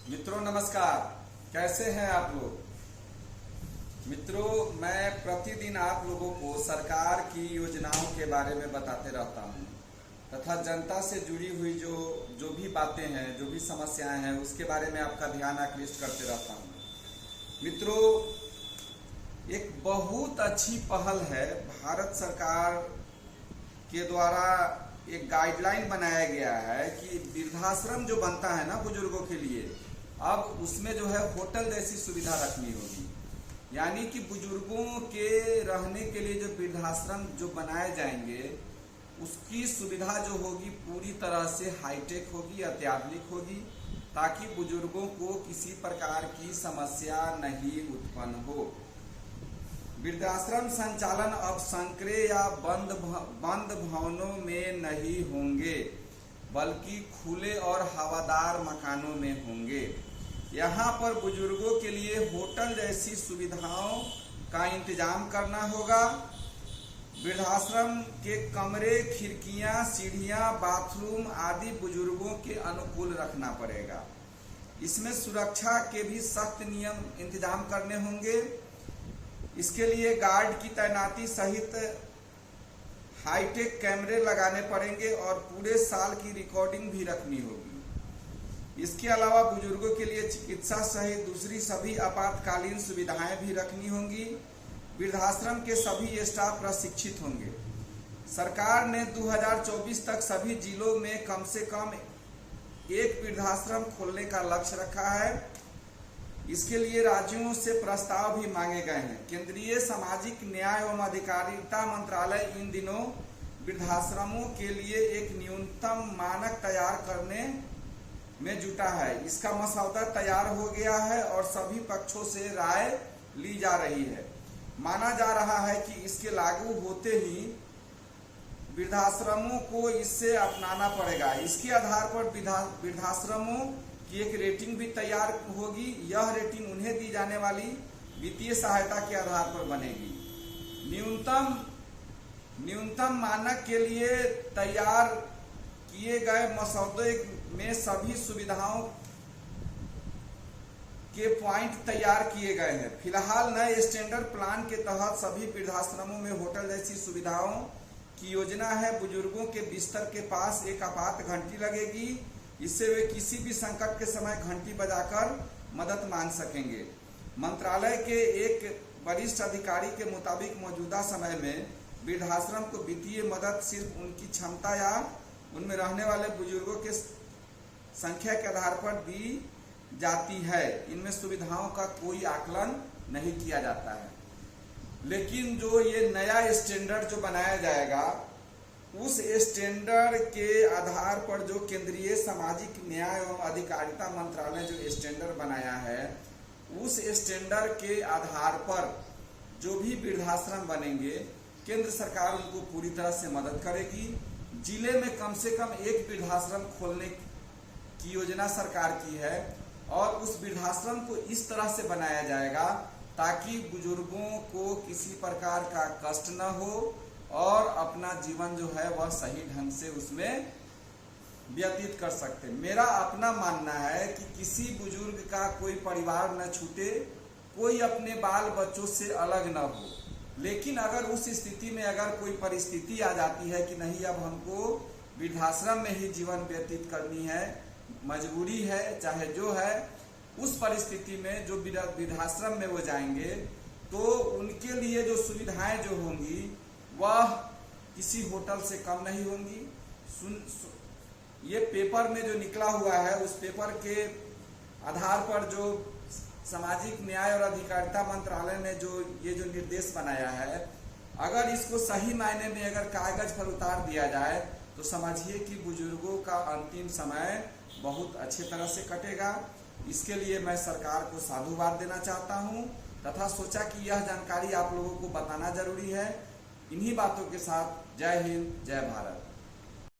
मित्रों नमस्कार। कैसे हैं आप लोग। मित्रों, मैं प्रतिदिन आप लोगों को सरकार की योजनाओं के बारे में बताते रहता हूं तथा जनता से जुड़ी हुई जो भी बातें हैं, जो भी समस्याएं हैं, उसके बारे में आपका ध्यान आकृष्ट करते रहता हूं। मित्रों, एक बहुत अच्छी पहल है भारत सरकार के द्वारा। एक गाइडलाइन बनाया गया है कि वृद्धाश्रम जो बनता है ना बुजुर्गों के लिए, अब उसमें जो है होटल जैसी सुविधा रखनी होगी। यानी कि बुजुर्गों के रहने के लिए जो वृद्धाश्रम जो बनाए जाएंगे, उसकी सुविधा जो होगी पूरी तरह से हाईटेक होगी, अत्याधुनिक होगी, ताकि बुजुर्गों को किसी प्रकार की समस्या नहीं उत्पन्न हो। वृद्धाश्रम संचालन अब संकरे या बंद भवनों में नहीं होंगे, बल्कि खुले और हवादार मकानों में होंगे। यहाँ पर बुजुर्गों के लिए होटल जैसी सुविधाओं का इंतजाम करना होगा। वृद्धाश्रम के कमरे, खिड़कियां, सीढ़ियां, बाथरूम आदि बुजुर्गों के अनुकूल रखना पड़ेगा। इसमें सुरक्षा के भी सख्त नियम इंतजाम करने होंगे। इसके लिए गार्ड की तैनाती सहित हाईटेक कैमरे लगाने पड़ेंगे और पूरे साल की रिकॉर्डिंग भी रखनी होगी। इसके अलावा बुजुर्गों के लिए चिकित्सा सहित दूसरी सभी आपातकालीन सुविधाएं भी रखनी होंगी। वृद्धाश्रम के सभी स्टाफ प्रशिक्षित होंगे। सरकार ने 2024 तक सभी जिलों में कम से कम एक वृद्धाश्रम खोलने का लक्ष्य रखा है। इसके लिए राज्यों से प्रस्ताव भी मांगे गए हैं। केंद्रीय सामाजिक न्याय एवं अधिकारिता मंत्रालय इन दिनों वृद्धाश्रमों के लिए एक न्यूनतम मानक तैयार करने में जुटा है। इसका मसौदा तैयार हो गया है और सभी पक्षों से राय ली जा रही है। माना जा रहा है कि इसके लागू होते ही वृद्धाश्रमों को इससे अपनाना पड़ेगा। इसके आधार पर वृद्धाश्रमों की एक रेटिंग भी तैयार होगी। यह रेटिंग उन्हें दी जाने वाली वित्तीय सहायता के आधार पर बनेगी। न्यूनतम मानक के लिए तैयार किए गए मसौदे में सभी सुविधाओं के पॉइंट तैयार किए गए हैं। फिलहाल नए स्टैंडर्ड प्लान के तहत सभी वृद्धाश्रमों में होटल जैसी सुविधाओं की योजना है। बुजुर्गों के बिस्तर के पास एक आपात घंटी लगेगी। इससे वे किसी भी संकट के समय घंटी बजाकर मदद मांग सकेंगे। मंत्रालय के एक वरिष्ठ अधिकारी के मुताबिक मौजूदा समय में वृद्धाश्रम को वित्तीय मदद सिर्फ उनकी क्षमता या उनमें रहने वाले बुजुर्गों के संख्या के आधार पर दी जाती है। इनमें सुविधाओं का कोई आकलन नहीं किया जाता है। लेकिन जो ये नया स्टैंडर्ड जो बनाया जाएगा, उस स्टैंडर्ड के आधार पर जो केंद्रीय सामाजिक न्याय एवं अधिकारिता मंत्रालय जो स्टैंडर्ड बनाया है, उस स्टैंडर्ड के आधार पर जो भी वृद्धाश्रम बनेंगे, केंद्र सरकार उनको पूरी तरह से मदद करेगी। जिले में कम से कम एक वृद्धाश्रम खोलने की योजना सरकार की है और उस वृद्धाश्रम को इस तरह से बनाया जाएगा ताकि बुजुर्गों को किसी प्रकार का कष्ट न हो और अपना जीवन जो है वह सही ढंग से उसमें व्यतीत कर सकते। मेरा अपना मानना है कि किसी बुजुर्ग का कोई परिवार न छूटे, कोई अपने बाल बच्चों से अलग न हो। लेकिन अगर उस स्थिति में अगर कोई परिस्थिति आ जाती है कि नहीं, अब हमको वृद्धाश्रम में ही जीवन व्यतीत करनी है, मजबूरी है, चाहे जो है, उस परिस्थिति में जो वृद्धाश्रम में वो जाएंगे तो उनके लिए जो सुविधाएं जो होंगी वह किसी होटल से कम नहीं होंगी। ये पेपर में जो निकला हुआ है, उस पेपर के आधार पर जो सामाजिक न्याय और अधिकारिता मंत्रालय ने जो ये जो निर्देश बनाया है, अगर इसको सही मायने में अगर कागज पर उतार दिया जाए तो समझिए कि बुजुर्गों का अंतिम समय बहुत अच्छे तरह से कटेगा। इसके लिए मैं सरकार को साधुवाद देना चाहता हूँ तथा सोचा कि यह जानकारी आप लोगों को बताना जरूरी है। इन्हीं बातों के साथ जय हिंद, जय भारत।